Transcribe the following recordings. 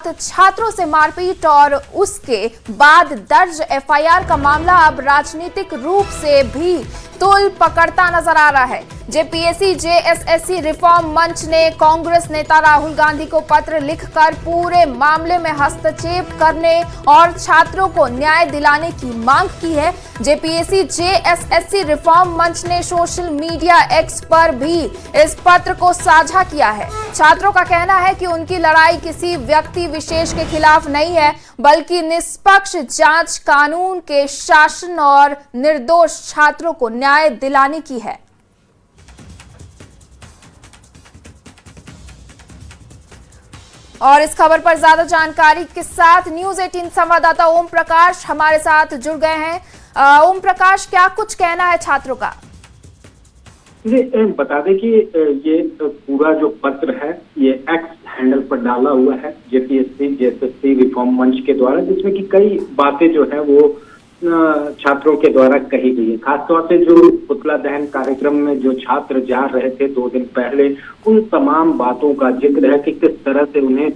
साथ छात्रों से मारपीट और उसके बाद दर्ज एफआईआर का मामला अब राजनीतिक रूप से भी तूल पकड़ता नजर आ रहा है। जेपीएससी जेएसएससी रिफॉर्म मंच ने कांग्रेस नेता राहुल गांधी को पत्र लिखकर पूरे मामले में हस्तक्षेप करने और छात्रों को न्याय दिलाने की मांग की है। जेपीएससी जेएसएससी रिफॉर्म मंच ने सोशल मीडिया एक्स पर भी इस पत्र को साझा किया है। छात्रों का कहना है कि उनकी लड़ाई किसी व्यक्ति विशेष के खिलाफ नहीं है, बल्कि निष्पक्ष जांच, कानून के शासन और निर्दोष छात्रों को न्याय दिलाने की है। और इस खबर पर ज्यादा जानकारी के साथ न्यूज 18 संवाददाता ओम प्रकाश हमारे साथ जुड़ गए हैं। ओम प्रकाश, क्या कुछ कहना है छात्रों का? बता दें कि ये पूरा जो पत्र है ये एक्स हैंडल पर डाला हुआ है जेपीएससी जेएसएससी रिफॉर्म मंच के द्वारा, जिसमें कि कई बातें जो है वो छात्रों के द्वारा कही गई है। खासतौर से जो पुतला दहन कार्यक्रम में जो छात्र जा रहे थे 2 दिन पहले, उन तमाम बातों का जिक्र है कि किस तरह से उन्हें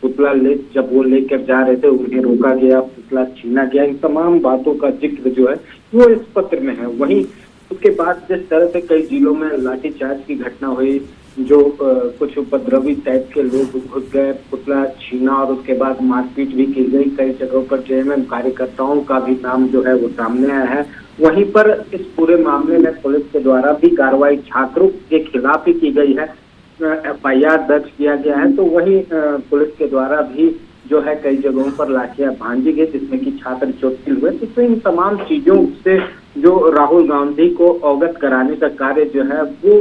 पुतला जब वो लेकर जा रहे थे उन्हें रोका गया, पुतला छीना गया। इन तमाम बातों का जिक्र जो है वो इस पत्र में है। वहीं उसके बाद जिस तरह से कई जिलों में लाठीचार्ज की घटना हुई, जो कुछ उपद्रवी टाइप के लोग घुस गए, पुतला छीना और उसके बाद मारपीट भी की गई। कई जगहों पर जेएमएम कार्यकर्ताओं का भी नाम जो है वो सामने आया है। वहीं पर इस पूरे मामले में पुलिस के द्वारा भी कार्रवाई छात्रों के खिलाफ ही की गई है, एफआईआर दर्ज किया गया है। तो वहीं पुलिस के द्वारा भी जो है कई जगहों पर लाठियां भांजी गई, जिसमें कि छात्र चोटिल हुए। तो इन तमाम चीजों से जो राहुल गांधी को अवगत कराने का कार्य जो है वो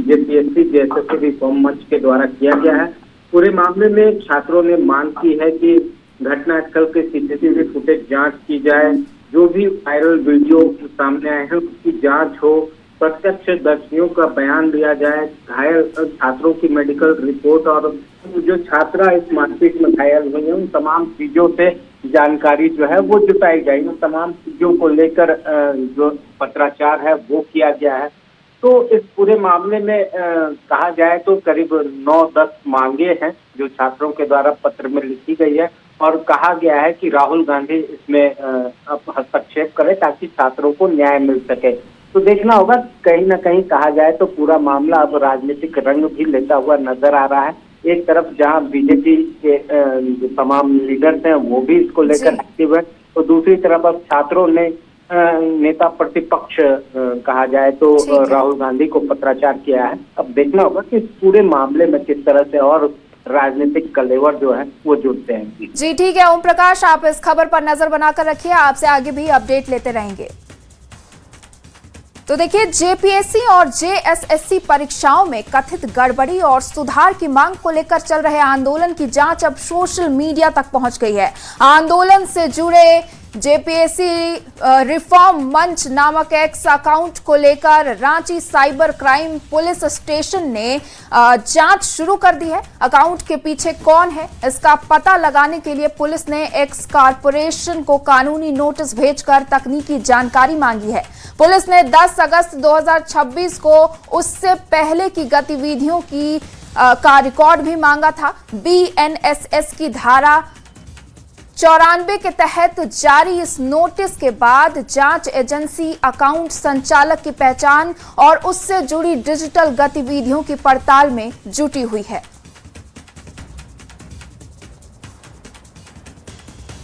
जेपीएससी जेएसएससी रिफॉर्म मंच के द्वारा किया गया है। पूरे मामले में छात्रों ने मांग की है कि घटनास्थल के सीसीटीवी फुटेज जांच की जाए, जो भी वायरल वीडियो सामने आए हैं उसकी जांच हो, प्रत्यक्षदर्शियों का बयान लिया जाए, घायल छात्रों की मेडिकल रिपोर्ट और जो छात्रा इस मारपीट में घायल हुई है उन तमाम चीजों से जानकारी जो है वो जुटाई जाए। उन तमाम चीजों को लेकर जो पत्राचार है वो किया गया है। तो इस पूरे मामले में कहा जाए तो करीब 9-10 मांगे हैं जो छात्रों के द्वारा पत्र में लिखी गई है, और कहा गया है कि राहुल गांधी इसमें हस्तक्षेप करें ताकि छात्रों को न्याय मिल सके। तो देखना होगा, कहीं ना कहीं कहा जाए तो पूरा मामला अब राजनीतिक रंग भी लेता हुआ नजर आ रहा है। एक तरफ जहां बीजेपी के जो तमाम लीडर्स हैं वो भी इसको लेकर एक्टिव है, तो दूसरी तरफ अब छात्रों ने नेता प्रतिपक्ष कहा जाए तो राहुल गांधी को पत्राचार किया है। अब देखना होगा कि इस पूरे मामले में किस तरह से और राजनीतिक कलेवर जो है वो जुड़ते हैं। जी ठीक है ओम प्रकाश, आप इस खबर पर नजर बनाकर रखिए, आपसे आगे भी अपडेट लेते रहेंगे। तो देखिए, जेपीएससी और जेएसएससी परीक्षाओं में कथित गड़बड़ी और सुधार की मांग को लेकर चल रहे आंदोलन की जांच अब सोशल मीडिया तक पहुंच गई है। आंदोलन से जुड़े जेपीएससी रिफॉर्म मंच नामक एक्स अकाउंट को लेकर Ranchi cyber crime police station ने जांच शुरू कर दी है। अकाउंट के पीछे कौन है इसका पता लगाने के लिए पुलिस ने एक्स कॉर्पोरेशन को कानूनी नोटिस भेजकर तकनीकी जानकारी मांगी है। पुलिस ने 10 अगस्त 2026 को उससे पहले की गतिविधियों का रिकॉर्ड भी मांगा था। बीएनएसएस की धारा 94 के तहत जारी इस नोटिस के बाद जांच एजेंसी अकाउंट संचालक की पहचान और उससे जुड़ी डिजिटल गतिविधियों की पड़ताल में जुटी हुई है।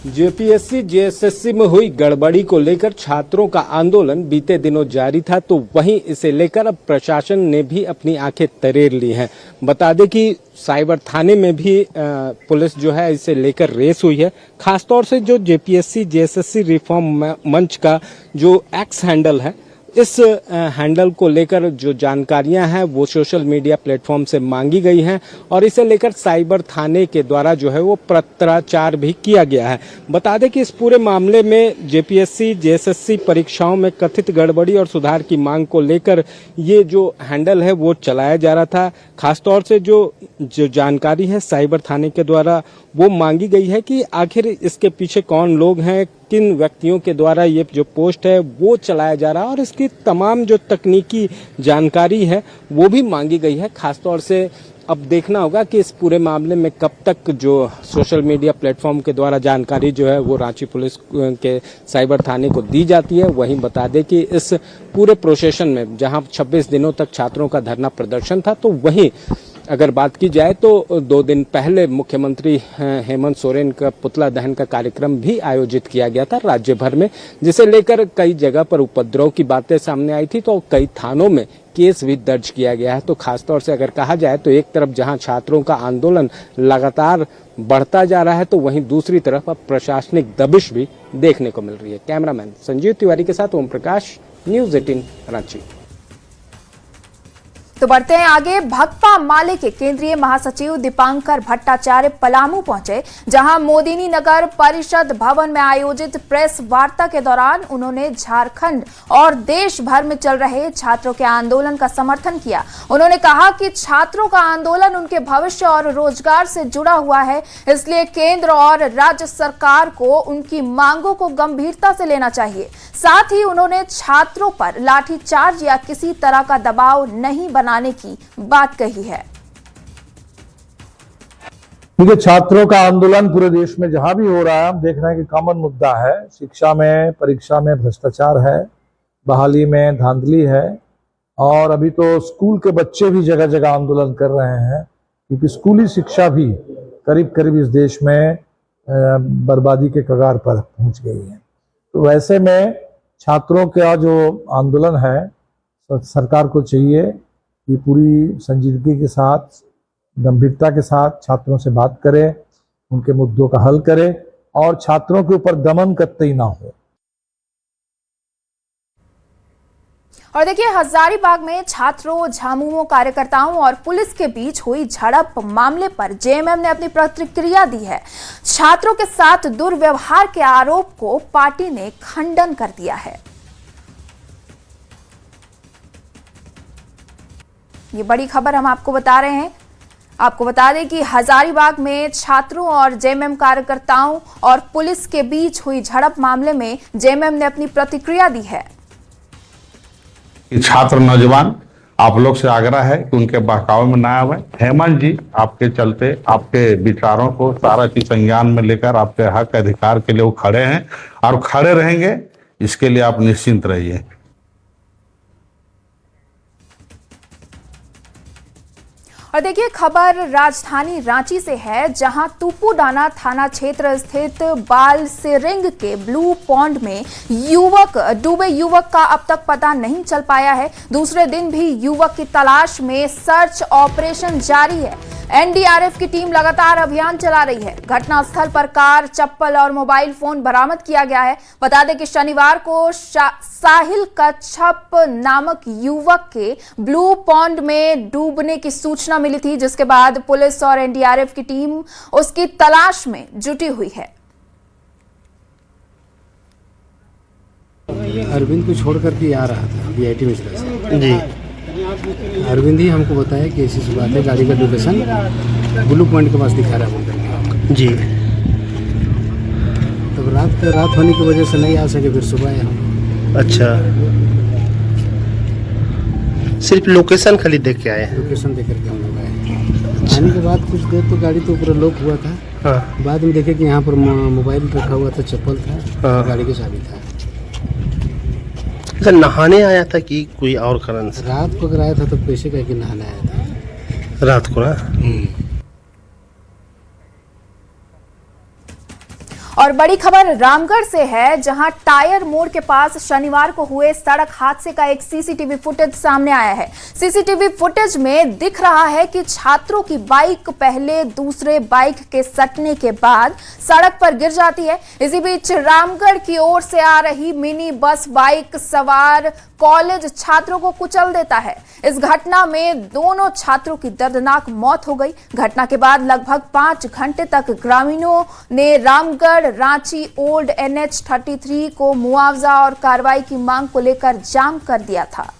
जेपीएससी जेएसएससी में हुई गड़बड़ी को लेकर छात्रों का आंदोलन बीते दिनों जारी था, तो वहीं इसे लेकर अब प्रशासन ने भी अपनी आंखें तरेर ली हैं। बता दें कि साइबर थाने में भी पुलिस जो है इसे लेकर रेस हुई है। खासतौर से जो जेपीएससी जेएसएससी रिफॉर्म मंच का जो एक्स हैंडल है, इस हैंडल को लेकर जो जानकारियां हैं वो सोशल मीडिया प्लेटफॉर्म से मांगी गई हैं और इसे लेकर साइबर थाने के द्वारा जो है वो पत्राचार भी किया गया है। बता दें कि इस पूरे मामले में जेपीएससी जेएसएससी परीक्षाओं में कथित गड़बड़ी और सुधार की मांग को लेकर ये जो हैंडल है वो चलाया जा रहा था। खासतौर से जो जानकारी है साइबर थाने के द्वारा वो मांगी गई है कि आखिर इसके पीछे कौन लोग हैं, किन व्यक्तियों के द्वारा ये जो पोस्ट है वो चलाया जा रहा है और इसकी तमाम जो तकनीकी जानकारी है वो भी मांगी गई है। खासतौर से अब देखना होगा कि इस पूरे मामले में कब तक जो सोशल मीडिया प्लेटफॉर्म के द्वारा जानकारी जो है वो रांची पुलिस के साइबर थाने को दी जाती है। वहीं बता दें कि इस पूरे प्रोसेशन में जहां 26 दिनों तक छात्रों का धरना प्रदर्शन था, तो वहीं अगर बात की जाए तो 2 दिन पहले मुख्यमंत्री हेमंत सोरेन का पुतला दहन का कार्यक्रम भी आयोजित किया गया था राज्य भर में, जिसे लेकर कई जगह पर उपद्रव की बातें सामने आई थी। तो कई थानों में केस भी दर्ज किया गया है। तो खासतौर से अगर कहा जाए तो एक तरफ जहां छात्रों का आंदोलन लगातार बढ़ता जा रहा है, तो वहीं दूसरी तरफ अब प्रशासनिक दबिश भी देखने को मिल रही है। कैमरामैन संजीव तिवारी के साथ ओम प्रकाश, न्यूज 18 रांची। तो बढ़ते हैं आगे। भाकपा माले के केंद्रीय महासचिव दीपांकर भट्टाचार्य पलामू पहुंचे, जहां मोदिनी नगर परिषद भवन में आयोजित प्रेस वार्ता के दौरान उन्होंने झारखंड और देश भर में चल रहे छात्रों के आंदोलन का समर्थन किया। उन्होंने कहा कि छात्रों का आंदोलन उनके भविष्य और रोजगार से जुड़ा हुआ है, इसलिए केंद्र और राज्य सरकार को उनकी मांगों को गंभीरता से लेना चाहिए। साथ ही उन्होंने छात्रों पर लाठीचार्ज या किसी तरह का दबाव नहीं बनाने की बात कही है। क्योंकि छात्रों का आंदोलन पूरे देश में जहां भी हो रहा है, हम देख रहे हैं कि कॉमन मुद्दा है। शिक्षा में, परीक्षा में भ्रष्टाचार है, बहाली में धांधली है, और अभी तो स्कूल के बच्चे भी जगह जगह आंदोलन कर रहे हैं, क्योंकि स्कूली शिक्षा भी करीब करीब इस देश में बर्बादी के कगार पर पहुंच गई है। तो वैसे में छात्रों का जो आंदोलन है, सरकार को चाहिए कि पूरी संजीदगी के साथ, गंभीरता के साथ छात्रों से बात करे, उनके मुद्दों का हल करे और छात्रों के ऊपर दमन कतई ना हो। और देखिए, हजारीबाग में छात्रों, झामुमो कार्यकर्ताओं और पुलिस के बीच हुई झड़प मामले पर जेएमएम ने अपनी प्रतिक्रिया दी है। छात्रों के साथ दुर्व्यवहार के आरोप को पार्टी ने खंडन कर दिया है। ये बड़ी खबर हम आपको बता रहे हैं। आपको बता दें कि हजारीबाग में छात्रों और जेएमएम कार्यकर्ताओं और पुलिस के बीच हुई झड़प मामले में जेएमएम ने अपनी प्रतिक्रिया दी है। छात्र नौजवान, आप लोग से आग्रह है कि उनके बहकावे में ना आवे। हेमंत जी आपके चलते, आपके विचारों को सारा चीज संज्ञान में लेकर आपके हक अधिकार के लिए वो खड़े हैं और खड़े रहेंगे, इसके लिए आप निश्चिंत रहिए। और देखिए, खबर राजधानी रांची से है, जहां तुपुडाना थाना क्षेत्र स्थित बालसिरिंग के ब्लू पॉन्ड में डूबे युवक का अब तक पता नहीं चल पाया है। दूसरे दिन भी युवक की तलाश में सर्च ऑपरेशन जारी है। एनडीआरएफ की टीम लगातार अभियान चला रही है। घटनास्थल पर कार, चप्पल और मोबाइल फोन बरामद किया गया है। बता दें कि शनिवार को साहिल कच्छप नामक युवक के ब्लू पॉन्ड में डूबने की सूचना मिली थी, जिसके बाद पुलिस और एनडीआरएफ की टीम उसकी तलाश में जुटी हुई है। अरविंद को छोड़ करके आ रहा था बीआईटी मिश्रा से जी। अरविंद ही हमको बताया कि ऐसी बात है, गाड़ी का लोकेशन ब्लू पॉइंट के पास दिखा रहा है जी। तब रात होने की वजह से नहीं आ सके, फिर सुबह आए हम। अच्छा, सिर्फ लोकेशन खाली देख के आए? लोकेशन देख करके हम लोग आए। आने के बाद कुछ देर तो गाड़ी तो पूरा लॉक हुआ था। हाँ। बाद में देखे कि यहाँ पर मोबाइल रखा हुआ था, चप्पल था। हाँ। गाड़ी की चाबी था। अच्छा, नहाने आया था कि कोई और कारण से? रात को अगर आया था तो पैसे कह के नहाने आया था रात को ना। और बड़ी खबर रामगढ़ से है, जहां टायर मोड़ के पास शनिवार को हुए सड़क हादसे का एक सीसीटीवी फुटेज सामने आया है। सीसीटीवी फुटेज में दिख रहा है कि छात्रों की बाइक पहले दूसरे बाइक के सटने के बाद सड़क पर गिर जाती है। इसी बीच रामगढ़ की ओर से आ रही मिनी बस बाइक सवार कॉलेज छात्रों को कुचल देता है। इस घटना में दोनों छात्रों की दर्दनाक मौत हो गई। घटना के बाद लगभग 5 घंटे तक ग्रामीणों ने रामगढ़ रांची ओल्ड NH 33 को मुआवजा और कार्रवाई की मांग को लेकर जाम कर दिया था।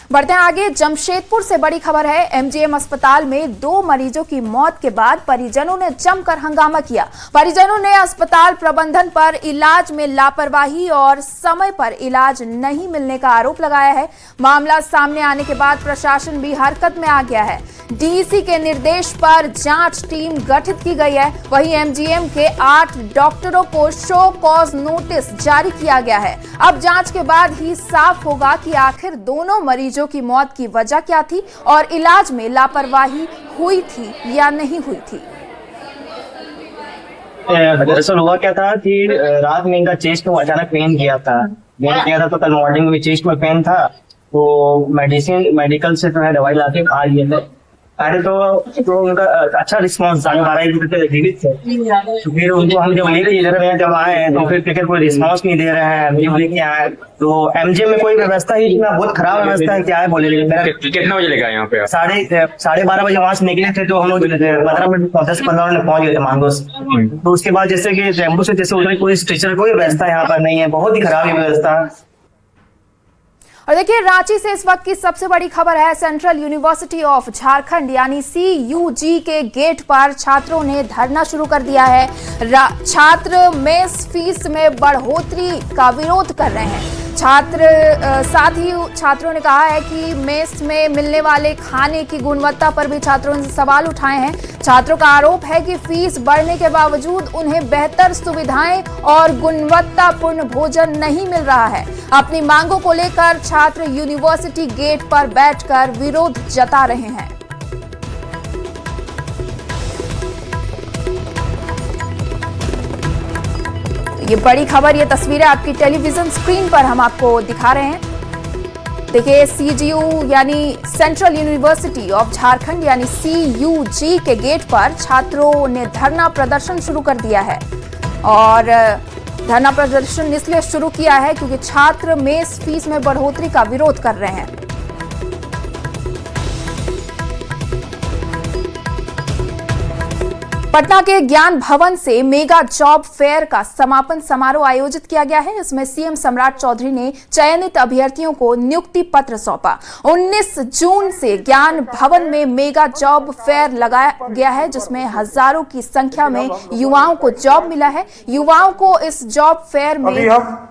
बढ़ते हैं आगे। जमशेदपुर से बड़ी खबर है। एमजीएम अस्पताल में 2 मरीजों की मौत के बाद परिजनों ने जमकर हंगामा किया। परिजनों ने अस्पताल प्रबंधन पर इलाज में लापरवाही और समय पर इलाज नहीं मिलने का आरोप लगाया है। मामला सामने आने के बाद प्रशासन भी हरकत में आ गया है। डीईसी के निर्देश पर जांच टीम गठित की गई है। वहीं एमजीएम के 8 डॉक्टरों को शो कॉज नोटिस जारी किया गया है। अब जांच के बाद ही साफ होगा कि आखिर दोनों मरीजों की मौत की वजह क्या थी और इलाज में लापरवाही हुई थी या नहीं हुई थी। दरअसल हुआ क्या था कि रात में इनका चेस्ट में अचानक पेन किया था तो कल मॉर्निंग में चेस्ट में पेन था, तो मेडिकल से जो है दवाई लाके खा लिए थे। अरे तो उनका अच्छा रिस्पॉन्स था, 12 जीवित थे। तो फिर उनको हम जब लेके जब आए तो फिर कोई रिस्पॉन्स नहीं दे रहे हैं। लेके आए तो एमजीएम में कोई व्यवस्था ही बहुत खराब व्यवस्था है। क्या है बोले, कितना बजे लेकर यहाँ पे? 12:30 बजे वहां से निकले थे। तो हम लोग 15 मिनट 10-15 मिनट पहुंच गए थे मांगो से। तो उसके बाद जैसे कि टेम्पो से जैसे उतरे, कोई स्ट्रेचर कोई व्यवस्था यहाँ पर नहीं है, बहुत ही खराब व्यवस्था। और देखिए, रांची से इस वक्त की सबसे बड़ी खबर है। सेंट्रल यूनिवर्सिटी ऑफ झारखंड यानी CUG के गेट पर छात्रों ने धरना शुरू कर दिया है। छात्र मेस फीस में बढ़ोतरी का विरोध कर रहे हैं। साथ ही छात्रों ने कहा है कि मेस में मिलने वाले खाने की गुणवत्ता पर भी छात्रों ने सवाल उठाए हैं। छात्रों का आरोप है कि फीस बढ़ने के बावजूद उन्हें बेहतर सुविधाएं और गुणवत्तापूर्ण भोजन नहीं मिल रहा है। अपनी मांगों को लेकर छात्र यूनिवर्सिटी गेट पर बैठकर विरोध जता रहे हैं। ये बड़ी खबर, ये तस्वीरें आपकी टेलीविजन स्क्रीन पर हम आपको दिखा रहे हैं। देखिए, CGU यानी सेंट्रल यूनिवर्सिटी ऑफ झारखंड यानी CUG के गेट पर छात्रों ने धरना प्रदर्शन शुरू कर दिया है। और धरना प्रदर्शन इसलिए शुरू किया है क्योंकि छात्र मेस फीस में बढ़ोतरी का विरोध कर रहे हैं। पटना के ज्ञान भवन से मेगा जॉब फेयर का समापन समारोह आयोजित किया गया है। इसमें सीएम सम्राट चौधरी ने चयनित अभ्यर्थियों को नियुक्ति पत्र सौंपा। 19 जून से ज्ञान भवन में मेगा जॉब फेयर लगाया गया है, जिसमें हजारों की संख्या में युवाओं को जॉब मिला है। युवाओं को इस जॉब फेयर में अभी हम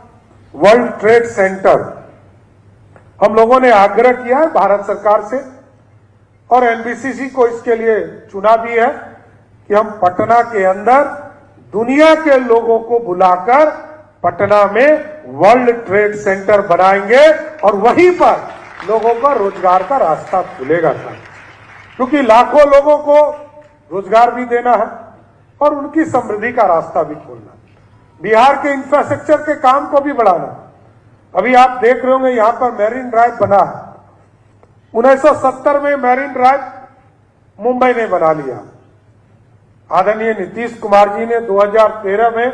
वर्ल्ड ट्रेड सेंटर हम लोगों ने आग्रह किया है भारत सरकार से, और एनबीसीसी को इसके लिए चुना भी है कि हम पटना के अंदर दुनिया के लोगों को बुलाकर पटना में वर्ल्ड ट्रेड सेंटर बनाएंगे और वहीं पर लोगों का रोजगार का रास्ता खुलेगा। क्योंकि लाखों लोगों को रोजगार भी देना है और उनकी समृद्धि का रास्ता भी खोलना, बिहार के इंफ्रास्ट्रक्चर के काम को भी बढ़ाना। अभी आप देख रहे होंगे यहाँ पर मैरीन ड्राइव बना है। 1970 में मैरीन ड्राइव मुंबई ने बना लिया। आदरणीय नीतीश कुमार जी ने 2013 में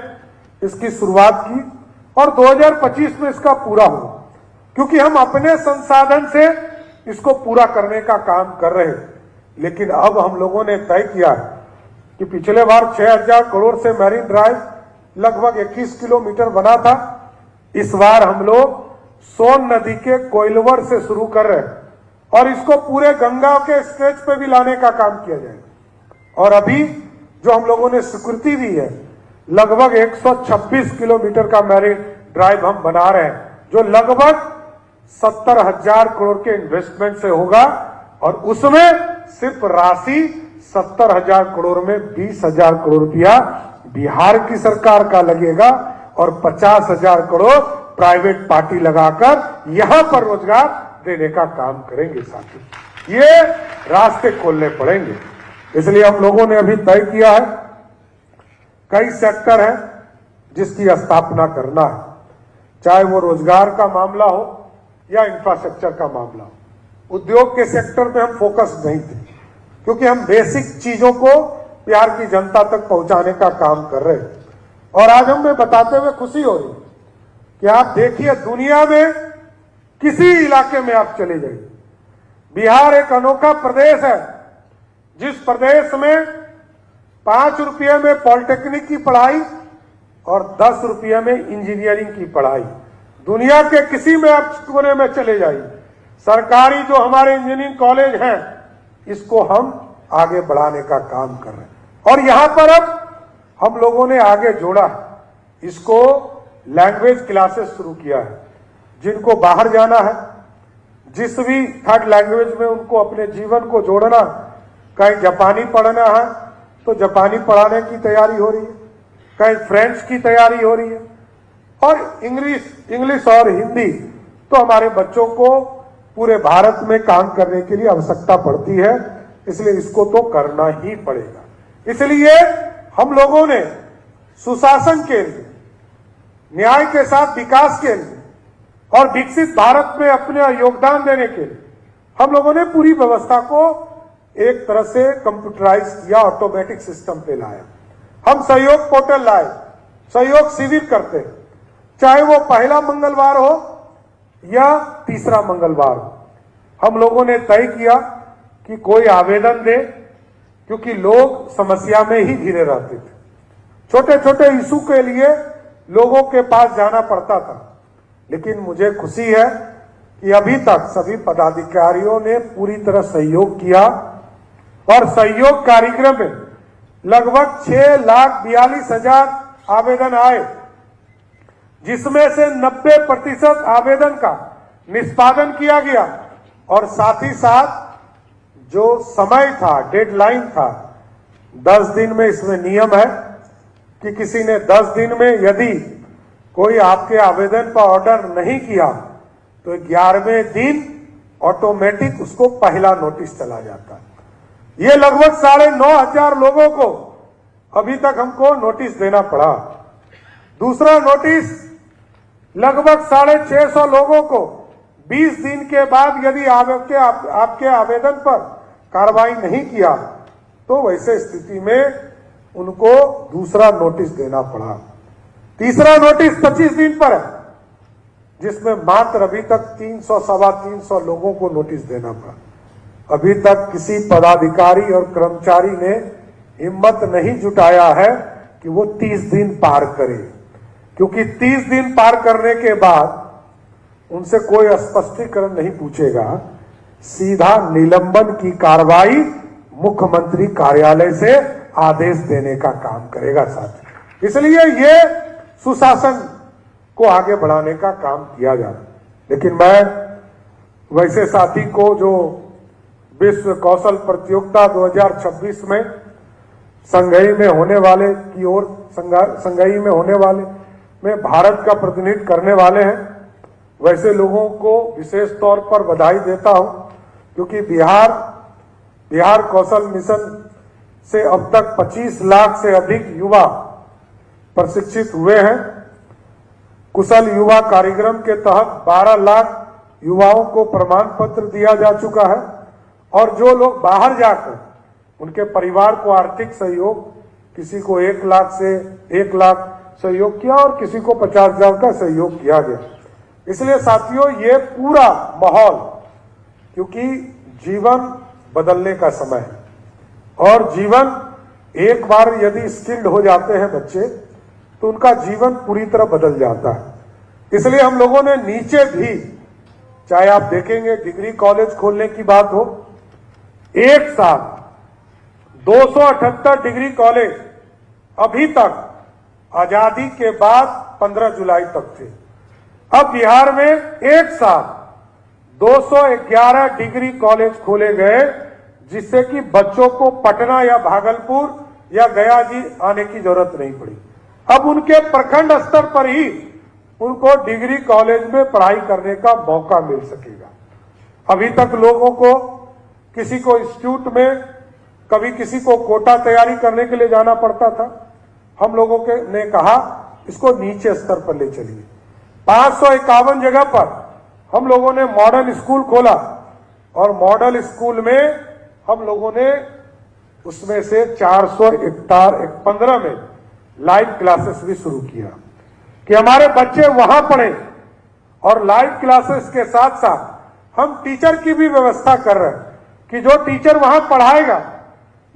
इसकी शुरुआत की और 2025 में इसका पूरा हुआ, क्योंकि हम अपने संसाधन से इसको पूरा करने का काम कर रहे हैं। लेकिन अब हम लोगों ने तय किया कि पिछले बार 6000 करोड़ से मैरीन ड्राइव लगभग 21 किलोमीटर बना था। इस बार हम लोग सोन नदी के कोइलवर से शुरू कर रहे हैं और इसको पूरे गंगा के स्ट्रेच पे भी लाने का काम किया जाएगा। और अभी जो हम लोगों ने स्वीकृति दी है, लगभग 126 किलोमीटर का मैरीन ड्राइव हम बना रहे हैं, जो लगभग 70,000 करोड़ के इन्वेस्टमेंट से होगा। और उसमें सिर्फ राशि 70,000 करोड़ में 20,000 करोड़ रुपया बिहार की सरकार का लगेगा और 50,000 करोड़ प्राइवेट पार्टी लगाकर यहां पर रोजगार देने का काम करेंगे। साथी, ये रास्ते खोलने पड़ेंगे। इसलिए हम लोगों ने अभी तय किया है, कई सेक्टर है जिसकी स्थापना करना है, चाहे वो रोजगार का मामला हो या इंफ्रास्ट्रक्चर का मामला हो। उद्योग के सेक्टर में हम फोकस नहीं थे, क्योंकि हम बेसिक चीजों को बिहार की जनता तक पहुंचाने का काम कर रहे हैं। और आज हमें बताते हुए खुशी हो रही कि आप देखिए, दुनिया में किसी इलाके में आप चले जाइए, बिहार एक अनोखा प्रदेश है जिस प्रदेश में 5 रुपये में पॉलिटेक्निक की पढ़ाई और 10 रुपये में इंजीनियरिंग की पढ़ाई, दुनिया के किसी में आप कोने में चले जाइए, सरकारी जो हमारे इंजीनियरिंग कॉलेज हैं, इसको हम आगे बढ़ाने का काम कर रहे हैं। और यहां पर अब हम लोगों ने आगे जोड़ा है, इसको लैंग्वेज क्लासेस शुरू किया है। जिनको बाहर जाना है, जिस भी थर्ड लैंग्वेज में उनको अपने जीवन को जोड़ना, कहीं जापानी पढ़ना है तो जापानी पढ़ाने की तैयारी हो रही है, कहीं फ्रेंच की तैयारी हो रही है, और इंग्लिश और हिंदी तो हमारे बच्चों को पूरे भारत में काम करने के लिए आवश्यकता पड़ती है, इसलिए इसको तो करना ही पड़ेगा। इसलिए हम लोगों ने सुशासन के लिए, न्याय के साथ विकास के लिए और विकसित भारत में अपने योगदान देने के लिए हम लोगों ने पूरी व्यवस्था को एक तरह से कंप्यूटराइज या ऑटोमेटिक सिस्टम पे लाया। हम सहयोग पोर्टल लाए, सहयोग शिविर करते हैं, चाहे वो पहला मंगलवार हो या तीसरा मंगलवार हो। हम लोगों ने तय किया कि कोई आवेदन दे, क्योंकि लोग समस्या में ही घिरे रहते थे। छोटे छोटे इशू के लिए लोगों के पास जाना पड़ता था, लेकिन मुझे खुशी है कि अभी तक सभी पदाधिकारियों ने पूरी तरह सहयोग किया और सहयोग कार्यक्रम में लगभग 6,42,000 आवेदन आए, जिसमें से 90% आवेदन का निष्पादन किया गया। और साथ ही साथ जो समय था, डेडलाइन था, 10 दिन में इसमें नियम है कि किसी ने 10 दिन में यदि कोई आपके आवेदन पर ऑर्डर नहीं किया तो 11वें दिन ऑटोमेटिक उसको पहला नोटिस चला जाता है। ये लगभग 9,500 लोगों को अभी तक हमको नोटिस देना पड़ा। दूसरा नोटिस लगभग 650 लोगों को 20 दिन के बाद यदि आपके आवेदन पर कार्रवाई नहीं किया तो वैसे स्थिति में उनको दूसरा नोटिस देना पड़ा। तीसरा नोटिस 25 दिन पर है, जिसमें मात्र अभी तक 300-325 लोगों को नोटिस देना पड़ा। अभी तक किसी पदाधिकारी और कर्मचारी ने हिम्मत नहीं जुटाया है कि वो 30 दिन पार करे, क्योंकि 30 दिन पार करने के बाद उनसे कोई स्पष्टीकरण नहीं पूछेगा, सीधा निलंबन की कार्रवाई मुख्यमंत्री कार्यालय से आदेश देने का काम करेगा साथ। इसलिए ये सुशासन को आगे बढ़ाने का काम किया जा रहा है। लेकिन मैं वैसे साथी को जो विश्व कौशल प्रतियोगिता 2026 में संघई में होने वाले की ओर संघई में होने वाले में भारत का प्रतिनिधित्व करने वाले हैं, वैसे लोगों को विशेष तौर पर बधाई देता हूं, क्योंकि बिहार कौशल मिशन से अब तक 25 लाख से अधिक युवा प्रशिक्षित हुए हैं। कुशल युवा कार्यक्रम के तहत 12 लाख युवाओं को प्रमाण पत्र दिया जा चुका है, और जो लोग बाहर जाकर उनके परिवार को आर्थिक सहयोग, किसी को 1 लाख से 1 लाख सहयोग किया और किसी को 50,000 का सहयोग किया गया। इसलिए साथियों, ये पूरा माहौल, क्योंकि जीवन बदलने का समय है और जीवन एक बार यदि स्किल्ड हो जाते हैं बच्चे तो उनका जीवन पूरी तरह बदल जाता है। इसलिए हम लोगों ने नीचे भी, चाहे आप देखेंगे डिग्री कॉलेज खोलने की बात हो, एक साथ 278 डिग्री कॉलेज अभी तक आजादी के बाद 15 जुलाई तक थे। अब बिहार में एक साथ 211 डिग्री कॉलेज खोले गए, जिससे कि बच्चों को पटना या भागलपुर या गया जी आने की जरूरत नहीं पड़ी। अब उनके प्रखंड स्तर पर ही उनको डिग्री कॉलेज में पढ़ाई करने का मौका मिल सकेगा। अभी तक लोगों को, किसी को इंस्टीट्यूट में, कभी किसी को कोटा तैयारी करने के लिए जाना पड़ता था। हम लोगों के ने कहा इसको नीचे स्तर पर ले चलिए। 551 जगह पर हम लोगों ने मॉडल स्कूल खोला और मॉडल स्कूल में हम लोगों ने उसमें से 415 में लाइव क्लासेस भी शुरू किया कि हमारे बच्चे वहां पढ़े, और लाइव क्लासेस के साथ साथ हम टीचर की भी व्यवस्था कर रहे हैं कि जो टीचर वहां पढ़ाएगा,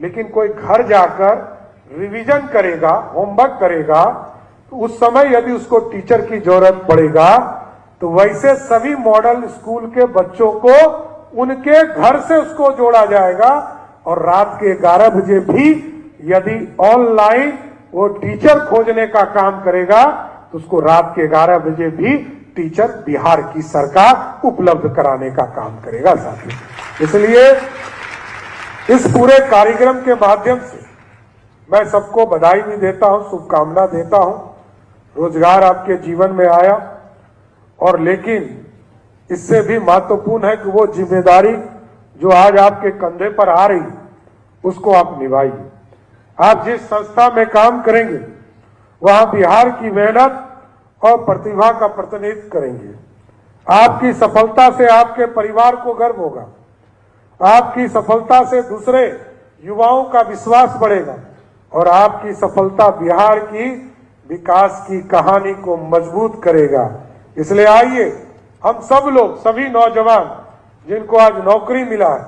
लेकिन कोई घर जाकर रिवीजन करेगा, होमवर्क करेगा, तो उस समय यदि उसको टीचर की जरूरत पड़ेगा तो वैसे सभी मॉडल स्कूल के बच्चों को उनके घर से उसको जोड़ा जाएगा और रात के 11 बजे भी यदि ऑनलाइन वो टीचर खोजने का काम करेगा तो उसको रात के 11 बजे भी टीचर बिहार की सरकार उपलब्ध कराने का काम करेगा साथियों। इसलिए इस पूरे कार्यक्रम के माध्यम से मैं सबको बधाई भी देता हूं, शुभकामना देता हूं। रोजगार आपके जीवन में आया और लेकिन इससे भी महत्वपूर्ण है कि वो जिम्मेदारी जो आज आपके कंधे पर आ रही उसको आप निभाइए। आप जिस संस्था में काम करेंगे वहां बिहार की मेहनत और प्रतिभा का प्रतिनिधित्व करेंगे। आपकी सफलता से आपके परिवार को गर्व होगा, आपकी सफलता से दूसरे युवाओं का विश्वास बढ़ेगा और आपकी सफलता बिहार की विकास की कहानी को मजबूत करेगा। इसलिए आइए हम सब लोग, सभी नौजवान जिनको आज नौकरी मिला है,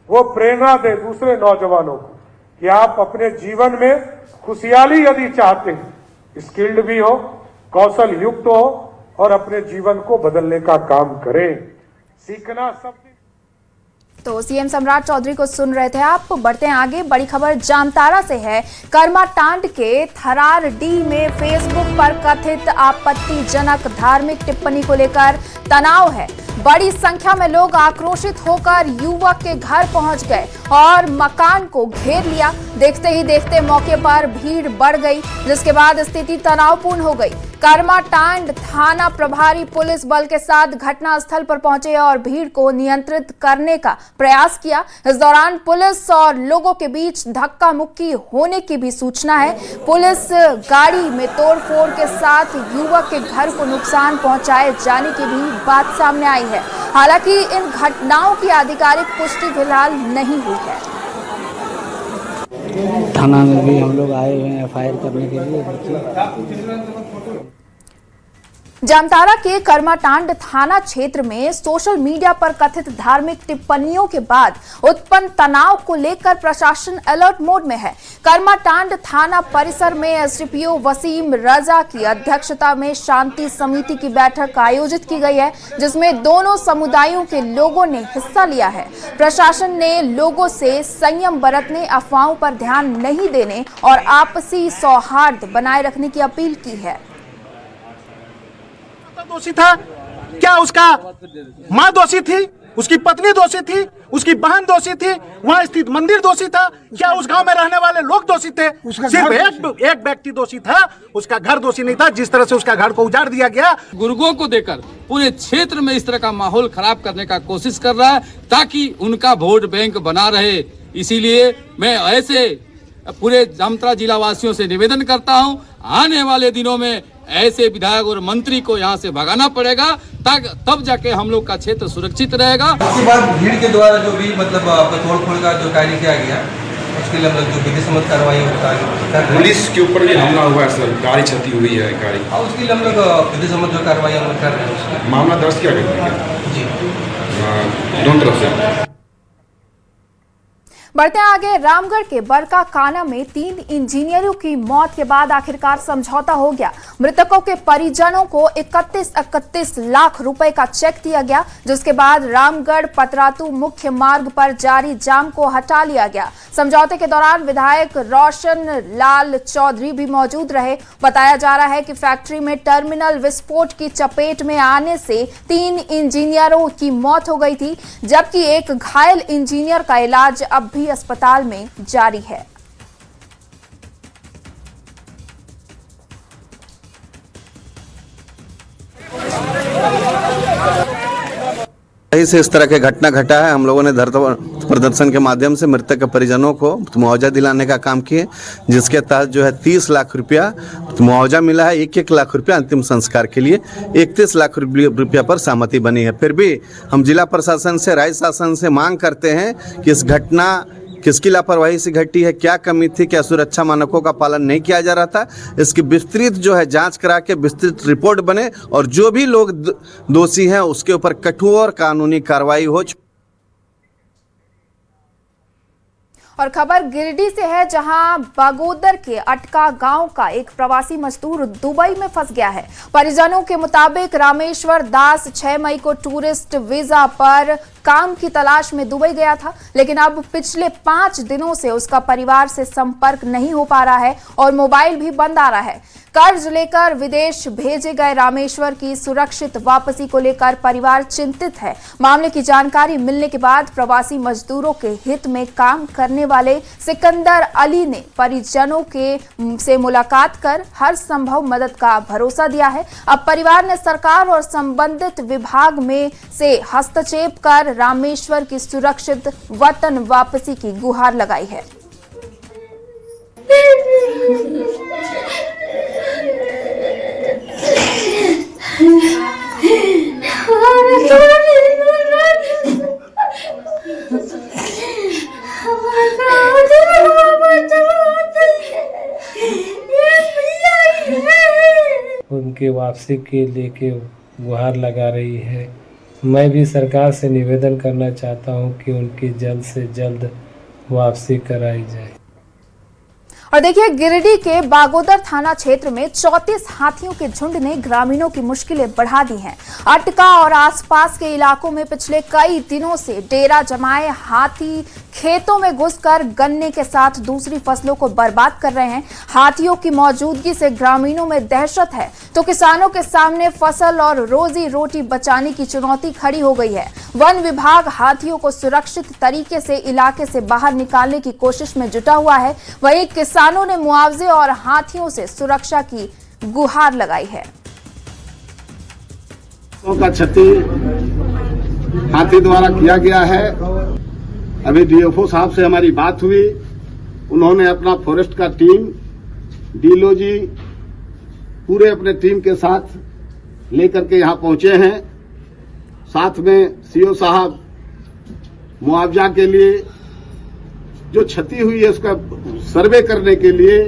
वो प्रेरणा दे दूसरे नौजवानों को कि आप अपने जीवन में खुशहाली यदि चाहते हैं, स्किल्ड भी हो, कौशल युक्त हो और अपने जीवन को बदलने का काम करें। सीखना सब। तो सीएम सम्राट चौधरी को सुन रहे थे आप। बढ़ते हैं आगे, बड़ी खबर जामताड़ा से है। कर्माटांड के थरार डी में फेसबुक पर कथित आपत्तिजनक धार्मिक टिप्पणी को लेकर तनाव है। बड़ी संख्या में लोग आक्रोशित होकर युवक के घर पहुंच गए और मकान को घेर लिया। देखते ही देखते मौके पर भीड़ बढ़ गई, जिसके बाद स्थिति तनावपूर्ण हो गई। कर्माटांड थाना प्रभारी पुलिस बल के साथ घटनास्थल पर पहुंचे और भीड़ को नियंत्रित करने का प्रयास किया। इस दौरान पुलिस और लोगों के बीच धक्का मुक्की होने की भी सूचना है। पुलिस गाड़ी में तोड़फोड़ के साथ युवक के घर को नुकसान पहुंचाए जाने की भी बात सामने आई है। हालांकि इन घटनाओं की आधिकारिक पुष्टि फिलहाल नहीं हुई है। थाना में भी हम लोग आए हुए हैं एफआईआर करने के लिए। जामताड़ा के कर्माटांड थाना क्षेत्र में सोशल मीडिया पर कथित धार्मिक टिप्पणियों के बाद उत्पन्न तनाव को लेकर प्रशासन अलर्ट मोड में है। कर्माटांड थाना परिसर में एसडीपीओ वसीम रजा की अध्यक्षता में शांति समिति की बैठक आयोजित की गई है, जिसमें दोनों समुदायों के लोगों ने हिस्सा लिया है। प्रशासन ने लोगों से संयम बरतने, अफवाहों पर ध्यान नहीं देने और आपसी सौहार्द बनाए रखने की अपील की है। दोषी था क्या? उसका मां दोषी थी, उसकी पत्नी दोषी थी, उसकी बहन दोषी थी, वहां स्थित मंदिर दोषी था क्या? उस गांव में रहने वाले लोग दोषी थे? सिर्फ एक व्यक्ति दोषी था, उसका घर दोषी नहीं था। जिस तरह से उसका घर को उजाड़ दिया गया, गुर्गों को देकर पूरे क्षेत्र में इस तरह का माहौल खराब करने का कोशिश कर रहा है ताकि उनका वोट बैंक बना रहे। इसीलिए मैं ऐसे पूरे जामताड़ा जिला वासियों से निवेदन करता हूं, आने वाले दिनों में ऐसे विधायक और मंत्री को यहां से भगाना पड़ेगा, तब जाके हम लोग का क्षेत्र सुरक्षित रहेगा। उसके बाद भीड़ के द्वारा जो भी मतलब तोड़फोड़ का जो कार्य किया गया, उसके लिए मतलब जो विधि सम्मत कार्रवाई होता है, पुलिस के ऊपर भी हमला हुआ है सर, गाड़ी क्षति हुई है गाड़ी। और उसके लिए हम लोग विधि सम्मत जो कार्रवाई हम लोग कर रहे हैं। मामला दर्ज किया गया जी दोनों तरफ से। बढ़ते आगे, रामगढ़ के बरका काना में 3 इंजीनियरों की मौत के बाद आखिरकार समझौता हो गया। मृतकों के परिजनों को 31 लाख रुपए का चेक दिया गया, जिसके बाद रामगढ़ पतरातू मुख्य मार्ग पर जारी जाम को हटा लिया गया। समझौते के दौरान विधायक रोशन लाल चौधरी भी मौजूद रहे। बताया जा रहा है कि फैक्ट्री में टर्मिनल विस्फोट की चपेट में आने से 3 इंजीनियरों की मौत हो गई थी, जबकि एक घायल इंजीनियर का इलाज अब भी अस्पताल में जारी है। से इस तरह के घटना घटा है। हम लोगों ने धरना प्रदर्शन के माध्यम से मृतक के परिजनों को मुआवजा दिलाने का काम किए, जिसके तहत जो है 30 लाख रुपया मुआवजा मिला है। 1-1 लाख रुपया अंतिम संस्कार के लिए 31 लाख रुपया पर सहमति बनी है। फिर भी हम जिला प्रशासन से, राज्य शासन से मांग करते हैं कि इस घटना किसकी लापरवाही से घटी है, क्या कमी थी, क्या सुरक्षा मानकों का पालन नहीं किया जा रहा था, इसकी विस्तृत जो है जांच करा के विस्तृत रिपोर्ट बने और जो भी लोग दोषी हैं उसके ऊपर कठोर कानूनी कार्रवाई हो। और खबर गिरिडीह से है, जहां बागोदर के अटका गांव का एक प्रवासी मजदूर दुबई में फंस गया है। परिजनों के मुताबिक रामेश्वर दास 6 मई को टूरिस्ट वीजा पर काम की तलाश में दुबई गया था, लेकिन अब पिछले 5 दिनों से उसका परिवार से संपर्क नहीं हो पा रहा है और मोबाइल भी बंद आ रहा है। कर्ज लेकर विदेश भेजे गए रामेश्वर की सुरक्षित वापसी को लेकर परिवार चिंतित है। मामले की जानकारी मिलने के बाद प्रवासी मजदूरों के हित में काम करने वाले सिकंदर अली ने परिजनों से मुलाकात कर हर संभव मदद का भरोसा दिया है। अब परिवार ने सरकार और संबंधित विभाग में से हस्तक्षेप कर रामेश्वर की सुरक्षित वतन वापसी की गुहार लगाई है। उनके वापसी के लेके गुहार लगा रही है। मैं भी सरकार से निवेदन करना चाहता हूं कि उनकी जल्द से जल्द वापसी कराई जाए। और देखिए, गिरिडीह के बागोदर थाना क्षेत्र में 34 हाथियों के झुंड ने ग्रामीणों की मुश्किलें बढ़ा दी हैं। अटका और आसपास के इलाकों में पिछले कई दिनों से डेरा जमाए हाथी खेतों में घुसकर गन्ने के साथ दूसरी फसलों को बर्बाद कर रहे हैं। हाथियों की मौजूदगी से ग्रामीणों में दहशत है, तो किसानों के सामने फसल और रोजी रोटी बचाने की चुनौती खड़ी हो गई है। वन विभाग हाथियों को सुरक्षित तरीके से इलाके से बाहर निकालने की कोशिश में जुटा हुआ है। वहीं किसानों ने मुआवजे और हाथियों से सुरक्षा की गुहार लगाई है। का क्षति हाथी द्वारा किया गया है। अभी डीएफओ साहब से हमारी बात हुई, उन्होंने अपना फॉरेस्ट का टीम, डीएलओ जी पूरे अपने टीम के साथ लेकर के यहाँ पहुंचे हैं। साथ में सीओ साहब मुआवजा के लिए जो क्षति हुई है उसका सर्वे करने के लिए